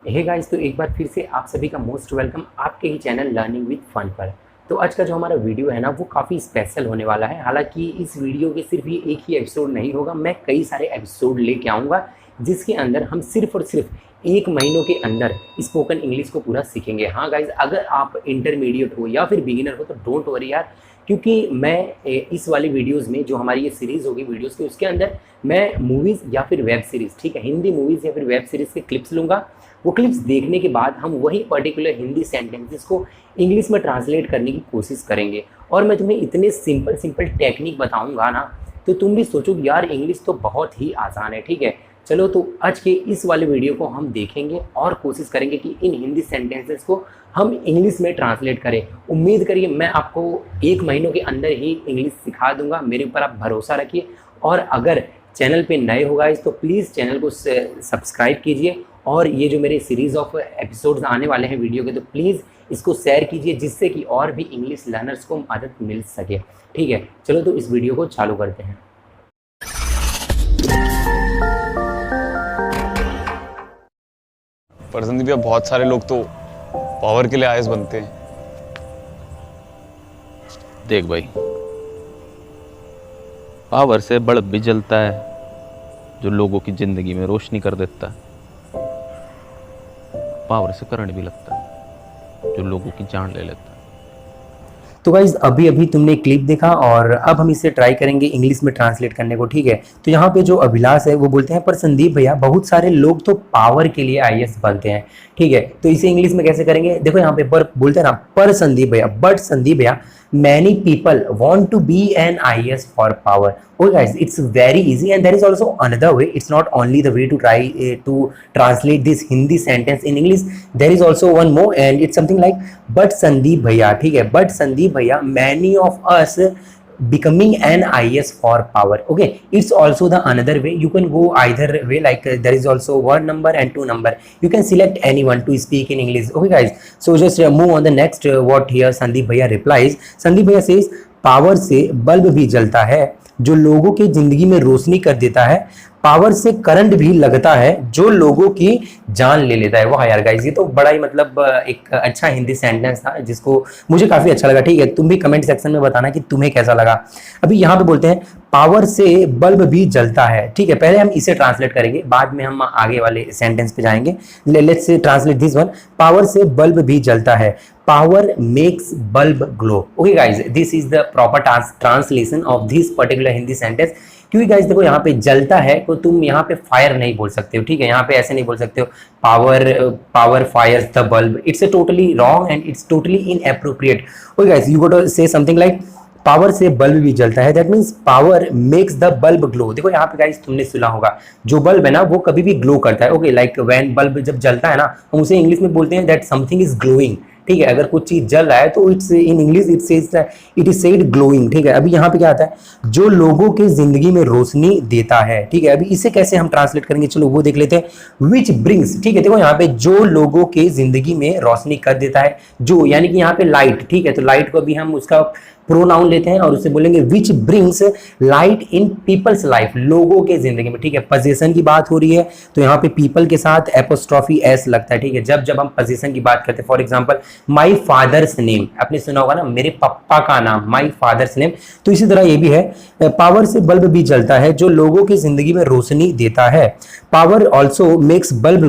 Hey guys, तो एक बार फिर से आप सभी का मोस्ट वेलकम आपके ही चैनल लर्निंग विद फन पर। तो आज का जो हमारा वीडियो है ना, वो काफ़ी स्पेशल होने वाला है। हालांकि इस वीडियो के सिर्फ ये एक ही एपिसोड नहीं होगा, मैं कई सारे एपिसोड लेके आऊँगा जिसके अंदर हम सिर्फ और सिर्फ 1 महीनों के अंदर स्पोकन इंग्लिश को पूरा सीखेंगे। हाँ गाइज, अगर आप इंटरमीडिएट हो या फिर बिगिनर हो तो डोंट वरी यार, क्योंकि मैं इस वाली वीडियोस में जो हमारी ये सीरीज़ होगी वीडियोस की, उसके अंदर मैं मूवीज़ या फिर वेब सीरीज़, ठीक है, हिंदी मूवीज़ या फिर वेब सीरीज़ के क्लिप्स लूँगा। वो क्लिप्स देखने के बाद हम वही पर्टिकुलर हिंदी सेंटेंसेस को इंग्लिश में ट्रांसलेट करने की कोशिश करेंगे। और मैं तुम्हें इतने सिंपल सिंपल टेक्निक बताऊंगा ना, तो तुम भी सोचोगे यार इंग्लिश तो बहुत ही आसान है। ठीक है, चलो तो आज के इस वाले वीडियो को हम देखेंगे और कोशिश करेंगे कि इन हिंदी सेंटेंसेस को हम इंग्लिश में ट्रांसलेट करें। उम्मीद करिए मैं आपको 1 महीनों के अंदर ही इंग्लिश सिखा दूंगा, मेरे ऊपर आप भरोसा रखिए। और अगर चैनल पे नए हो गाइस तो प्लीज़ चैनल को सब्सक्राइब कीजिए, और ये जो मेरे सीरीज़ ऑफ एपिसोड्स आने वाले हैं वीडियो के, तो प्लीज़ इसको शेयर कीजिए जिससे कि और भी इंग्लिश लर्नर्स को मदद मिल सके। ठीक है, चलो तो इस वीडियो को चालू करते हैं। पर संदीप भैया, बहुत सारे लोग तो पावर के लिए आईएएस बनते हैं। देख भाई, पावर से बल्ब भी जलता है जो लोगों की जिंदगी में रोशनी कर देता है। पावर से करंट भी लगता है जो लोगों की जान ले लेता है। तो गाइज अभी अभी तुमने क्लिप देखा और अब हम इसे ट्राई करेंगे इंग्लिश में ट्रांसलेट करने को। ठीक है, तो यहाँ पे जो अभिलाष है वो बोलते हैं, पर संदीप भैया बहुत सारे लोग तो पावर के लिए आईएएस बनते हैं। ठीक है, तो इसे इंग्लिश में कैसे करेंगे? देखो यहाँ पे पर बोलते हैं ना, पर संदीप भैया, बट संदीप भैया many people want to be an IAS for power. Oh guys, it's very easy, and there is also another way. It's not only the way to try to translate this Hindi sentence in English. There is also one more, and it's something like but Sandeep bhaiya, ठीक है, but Sandeep bhaiya, many of us becoming an IAS for power. Okay, it's also the another way. You can go either way, like there is also 1 number and 2 number. You can select anyone to speak in English. Okay guys, so just move on the next. What here Sandeep bhaiya replies. Sandeep bhaiya says, power से bulb भी जलता है जो लोगों की जिंदगी में रोशनी कर देता है। पावर से करंट भी लगता है जो लोगों की जान ले लेता है। वाह यार गाइस, ये तो बड़ा ही मतलब एक अच्छा हिंदी सेंटेंस था जिसको मुझे काफी अच्छा लगा। ठीक है, तुम भी कमेंट सेक्शन में बताना कि तुम्हें कैसा लगा। अभी यहाँ पे बोलते हैं पावर से बल्ब भी जलता है। ठीक है, पहले हम इसे ट्रांसलेट करेंगे, बाद में हम आगे वाले सेंटेंस पे जाएंगे। Let's translate this one. Power से बल्ब भी जलता है, power makes bulb glow. Okay guys, this is the proper translation of this particular Hindi sentence. क्योंकि गाइज देखो, यहाँ पे जलता है तो तुम यहाँ पे फायर नहीं बोल सकते हो। ठीक है, यहाँ पे ऐसे नहीं बोल सकते हो power fires the bulb. It's a totally wrong and it's totally inappropriate. Okay guys, you got to say something like power से बल्ब भी जलता है, that means power makes the bulb glow. देखो यहाँ पे गाइस तुमने सुना होगा, जो बल्ब है ना वो कभी भी ग्लो करता है। ओके, लाइक व्हेन बल्ब जब जलता है ना, हम उसे इंग्लिश में बोलते हैं दैट समथिंग इज ग्लोइंग। ठीक है, अगर कुछ चीज जल रहा है तो it's in English it is said glowing. ठीक है, अभी यहाँ पे क्या आता है? जो लोगों के जिंदगी में रोशनी देता है। ठीक है, अभी इसे कैसे हम ट्रांसलेट करेंगे, चलो वो देख लेते हैं। Which brings. ठीक है, देखो यहाँ पे जो लोगों के जिंदगी में रोशनी कर देता है, जो यानी कि यहाँ पे लाइट। ठीक है, तो लाइट को भी हम उसका प्रोनाउन लेते हैं और उसे बोलेंगे which brings light in people's life, लोगों के जिंदगी में। ठीक है, पोजीशन की बात हो रही है तो यहाँ पे पीपल के साथ एपोस्ट्रॉफी एस लगता है। ठीक है, जब जब हम पोजीशन की बात करते हैं, for example my father's name, आपने सुना होगा ना, मेरे पापा का नाम, माय फादर्स नेम। तो इसी तरह ये भी है, पावर से बल्ब भी जलता है जो लोगों की जिंदगी में रोशनी देता है। Power also makes bulb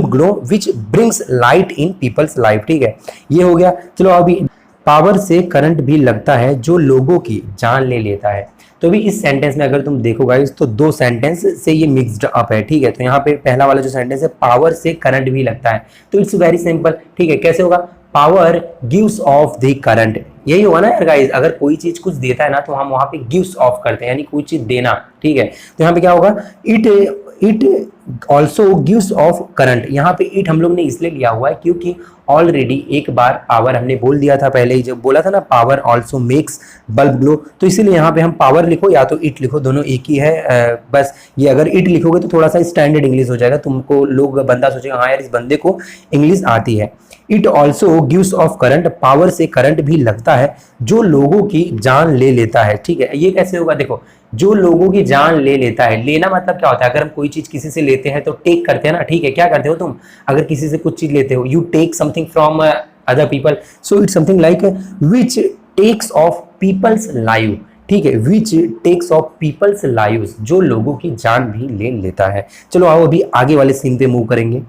glow which brings light in people's life. ठीक है, ये हो गया। चलो अभी पावर से करंट भी लगता है जो लोगों की जान ले लेता है। तो भी इस सेंटेंस में अगर तुम देखो गाइस तो 2 सेंटेंस से ये मिक्स्ड अप है। ठीक है, तो यहाँ पे पहला वाला जो सेंटेंस है, पावर से करंट भी लगता है, तो इट्स वेरी सिंपल। ठीक है, कैसे होगा? Power gives off the current. यही होगा ना यार गाइस, अगर कोई चीज कुछ देता है ना तो हम वहां पे गिव्स ऑफ करते हैं, यानी कोई चीज देना। ठीक है, तो यहाँ पे क्या होगा? It also gives off current. यहाँ पे इट हम लोग ने इसलिए लिया हुआ है क्योंकि ऑलरेडी एक बार पावर हमने बोल दिया था, पहले ही जब बोला था ना, power also makes bulb glow. तो इसीलिए यहाँ पे हम पावर लिखो या तो इट लिखो, दोनों एक ही है। बस ये अगर इट लिखोगे तो थोड़ा सा स्टैंडर्ड इंग्लिश हो जाएगा, तुमको बंदा सोचेगा हाँ यार इस बंदे को इंग्लिश आती है। It also gives off current, power से करंट भी लगता है जो लोगों की जान ले लेता है। ठीक है, ये कैसे होगा? देखो, जो लोगों की जान ले लेता है, लेना मतलब क्या होता है? अगर हम कोई चीज किसी से लेते हैं तो टेक करते हैं ना, ठीक है, क्या करते हो तुम, अगर किसी से कुछ चीज लेते हो, you take something from other people, so it's something like which takes of people's live, ठीक है, which takes of people's lives, जो लोगों की जान भी ले लेता है। चलो आओ अभी आगे वाले सीन पे मूव करेंगे।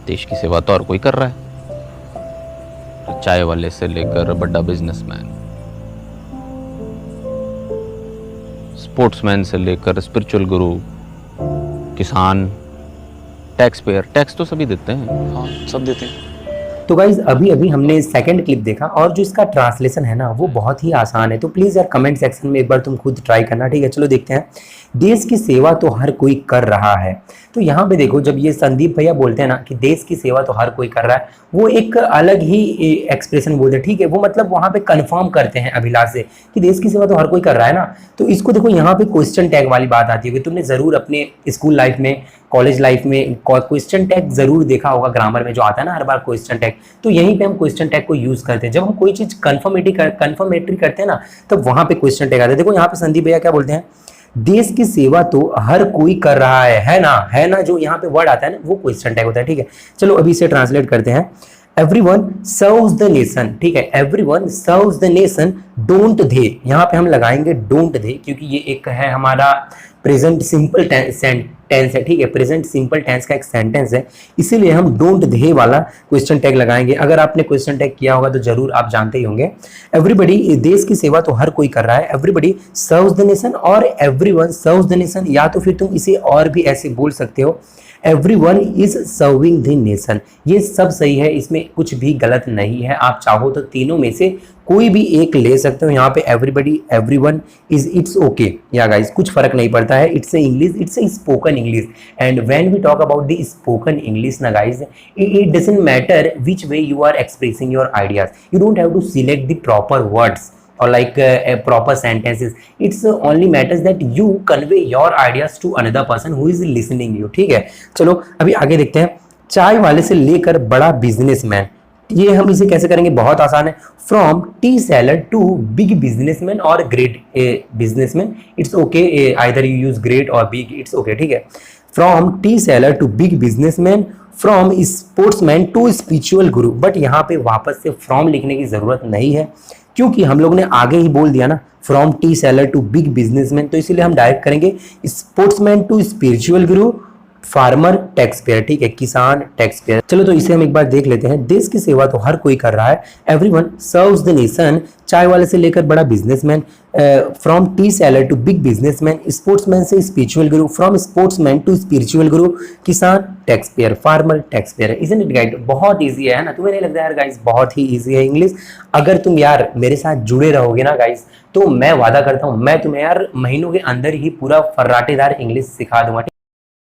देश की सेवा तो हर कोई कर रहा है, चाय वाले से लेकर बड़ा बिजनेसमैन, स्पोर्ट्समैन से लेकर स्पिरिचुअल गुरु, किसान, टैक्स पेयर, टैक्स तो सभी देते हैं। हाँ सब देते हैं। तो गाइज अभी अभी हमने सेकंड क्लिप देखा और जो इसका ट्रांसलेशन है ना वो बहुत ही आसान है, तो प्लीज यार कमेंट सेक्शन में एक बार तुम खुद ट्राई करना, ठीक है। चलो देखते हैं। देश की सेवा तो हर कोई कर रहा है, तो यहाँ पे देखो जब ये संदीप भैया बोलते हैं ना कि देश की सेवा तो हर कोई कर रहा है, वो एक अलग ही एक्सप्रेशन बोलते हैं, ठीक है, वो मतलब वहाँ पे कंफर्म करते हैं अभिलाष से कि देश की सेवा तो हर कोई कर रहा है ना। तो इसको देखो यहाँ पे क्वेश्चन टैग वाली बात आती है कि तुमने जरूर अपने स्कूल लाइफ में, कॉलेज लाइफ में क्वेश्चन टैग जरूर देखा होगा, ग्रामर में जो आता है ना हर बार क्वेश्चन टैग, तो यहीं पे हम क्वेश्चन टैग को यूज करते हैं। जब हम कोई चीज कन्फर्मेटरी करते हैं ना तब वहां पे क्वेश्चन टैग आता है। देखो यहाँ पे संदीप भैया क्या बोलते हैं, देश की सेवा तो हर कोई कर रहा है ना, जो यहाँ पे वर्ड आता है ना वो क्वेश्चन टैग होता है, ठीक है। चलो अभी इसे ट्रांसलेट करते हैं। एवरीवन सर्व्स द नेशन, ठीक है, everyone serves the nation, don't they, यहाँ पे हम लगाएंगे डोंट दे क्योंकि ये एक है हमारा प्रेजेंट सिंपल टेंस है, ठीक है, प्रेजेंट सिंपल टेंस का एक सेंटेंस है, इसीलिए हम डोंट दे वाला क्वेश्चन टैग लगाएंगे। अगर आपने क्वेश्चन टैग किया होगा तो जरूर आप जानते ही होंगे। एवरीबडी, देश की सेवा तो हर कोई कर रहा है, एवरीबडी सर्व्स द नेशन और एवरीवन सर्व्स द नेशन, या तो फिर तुम इसे और भी ऐसे बोल सकते हो, everyone is serving the nation. ये सब सही है, इसमें कुछ भी गलत नहीं है। आप चाहो तो तीनों में से कोई भी एक ले सकते हो। यहाँ पे everybody, everyone is, it's okay या गाइस, कुछ फर्क नहीं पड़ता है। It's a English, it's a spoken English, and when we talk about the spoken English ना guys, it doesn't matter which way you are expressing your ideas, you don't have to select the proper words or like proper sentences, it's only matters that you convey your ideas to another person who is listening you, ठीक है। चलो अभी आगे देखते हैं। चाय वाले से लेकर बड़ा बिजनेसमैन, ये हम इसे कैसे करेंगे, बहुत आसान है। From tea seller to big businessman or great businessman, it's okay, either you use great or big, it's okay, ठीक है। From tea seller to big businessman, from sportsman to spiritual guru, but यहाँ पे वापस से from लिखने की जरूरत नहीं है क्योंकि हम लोग ने आगे ही बोल दिया ना from tea seller to big businessman, तो इसीलिए हम डायरेक्ट करेंगे sportsman to spiritual guru, farmer tax payer, ठीक है, किसान टैक्स पेयर। चलो तो इसे हम एक बार देख लेते हैं। देश की सेवा तो हर कोई कर रहा है, एवरीवन सर्व्स द नेशन, चाय वाले से लेकर बड़ा businessman, from tea seller to big businessman, sportsman से spiritual guru, from sportsman to spiritual guru, किसान tax payer, farmer tax payer. Isn't it guys, बहुत ईजी है ना, तुम्हें नहीं लगता यार गाइस, बहुत ही ईजी है इंग्लिश। अगर तुम यार मेरे साथ जुड़े रहोगे ना गाइस, तो मैं वादा करता हूँ मैं तुम्हें यार महीनों के अंदर ही पूरा फर्राटेदार इंग्लिश सिखा दूंगा।